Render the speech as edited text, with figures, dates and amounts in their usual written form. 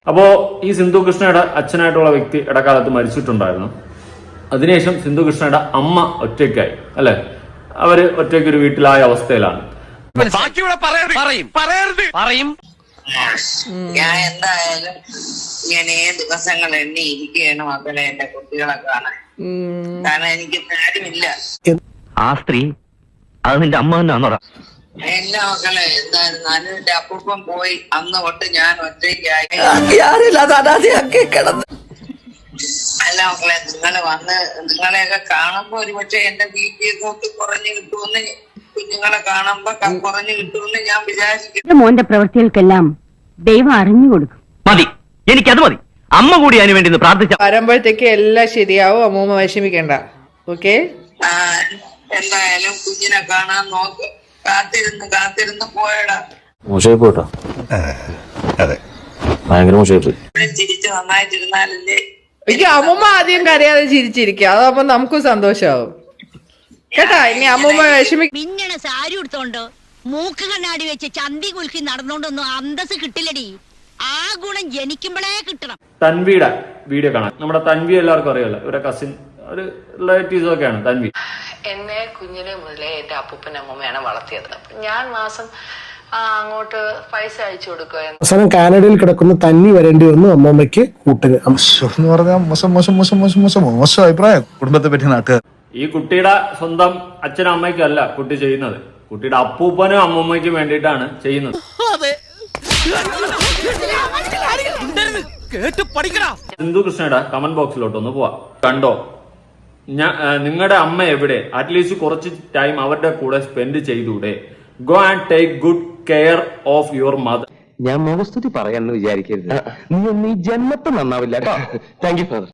അപ്പോ ഈ സിന്ധു കൃഷ്ണയുടെ അച്ഛനായിട്ടുള്ള വ്യക്തി ഇടക്കാലത്ത് മരിച്ചിട്ടുണ്ടായിരുന്നു. അതിനുശേഷം സിന്ധു കൃഷ്ണയുടെ അമ്മ ഒറ്റയ്ക്കായി, അല്ലെ? അവര് ഒറ്റയ്ക്കൊരു വീട്ടിലായ അവസ്ഥയിലാണ്. ഞാൻ എന്തായാലും ഇങ്ങനെ ദിവസങ്ങൾ എണ്ണി ഇരിക്കുകയാണ് മക്കളെ എന്റെ കുട്ടികളെ കാണാൻ. കാരണം എനിക്ക് ആരുമില്ല. ആ സ്ത്രീ അത് നിന്റെ അമ്മ തന്നെയാണോടാ? എല്ലാ മക്കളെ എന്തായാലും നല്ലതിന്റെ അപ്പൂപ്പം പോയി അന്ന് തൊട്ട് ഞാൻ ഒറ്റയ്ക്കായി. അല്ല മക്കളെ, നിങ്ങള് വന്ന് നിങ്ങളെയൊക്കെ കാണുമ്പോ ഒരുപക്ഷെ എന്റെ വീട്ടിൽ നോക്കി കുറഞ്ഞു കിട്ടുമെന്ന്, കുഞ്ഞുങ്ങളെ കാണുമ്പോ കുറഞ്ഞു കിട്ടുമെന്ന് ഞാൻ വിചാരിക്കുന്നു. മോന്റെ പ്രവൃത്തികൾക്കെല്ലാം ദൈവം അറിഞ്ഞു കൊടുക്കും. മതി, എനിക്കത് മതി. അമ്മ കൂടി അതിനു വേണ്ടി പ്രാർത്ഥിച്ച വരുമ്പോഴത്തേക്ക് എല്ലാം ശരിയാവും. അമ്മൂമ്മ വിഷമിക്കണ്ട. ഓക്കെ, എന്തായാലും കുഞ്ഞിനെ കാണാൻ നോക്ക്. കാത്തിരുന്ന് പോയടാ. മോശമായി പോട്ടോ. അതെ, ഭയങ്കര മോശമായി പോയി. ചിരിച്ച് നന്നായിട്ടിരുന്നാലല്ലേ. എനിക്ക് അമ്മൂമ്മ ആദ്യം കരയാതെ ചിരിച്ചിരിക്കുക, അതാവുമ്പോ നമുക്കും സന്തോഷാവും കേട്ടാ. ഇനി അമ്മൂമ്മ മിന്നണ സാരി എടുത്തോണ്ട് മൂക്ക് കണ്ണാടി വെച്ച് ചന്തി കുലുക്കി നടന്നോണ്ടൊന്നും അന്തസ് കിട്ടില്ലടി. ആ ഗുണം ജനിക്കുമ്പോഴേ കിട്ടണം. തൻവിയുടെ വീഡിയോ കാണാൻ. നമ്മുടെ തൻവി എല്ലാവർക്കും അറിയാലോ, ഇവരെ കസിൻ, ഒരു റിലേറ്റീവ്സ് ഒക്കെയാണ് തൻവി. എന്നെ കുഞ്ഞിലെ മുതലേ എന്റെ അപ്പൂപ്പൻ അമ്മൂമ്മയാണ് വളർത്തിയത്. ഞാൻ മാസം അങ്ങോട്ട് പൈസ അയച്ചു കൊടുക്കുക. അവസാനം കാനഡയിൽ കിടക്കുന്ന തന്നി വരേണ്ടി വന്നു അമ്മമ്മയ്ക്ക് കൂട്ടിന്. എന്ന് പറഞ്ഞാൽ മോശം അഭിപ്രായം കുടുംബത്തെ പറ്റി നാട്ടുകാർ. ഈ കുട്ടിയുടെ സ്വന്തം അച്ഛനും അമ്മയ്ക്കും അല്ല കുട്ടി ചെയ്യുന്നത്, കുട്ടിയുടെ അപ്പൂപ്പനും അമ്മൂമ്മയ്ക്കും വേണ്ടിയിട്ടാണ് ചെയ്യുന്നത്. സിന്ധു കൃഷ്ണയുടെ കമന്റ് ബോക്സിലോട്ടൊന്ന് പോവാ. കണ്ടോ, നിങ്ങളുടെ അമ്മ എവിടെ? അറ്റ്ലീസ്റ്റ് കുറച്ച് ടൈം അവരുടെ കൂടെ സ്പെൻഡ് ചെയ്തൂടെ? Go and take good care of your mother. ഞാൻ മുഖസ്തുതി പറയാന്ന് വിചാരിക്കരുത്. നീ ജന്മത്തെ നന്നാവില്ല. Thank you father.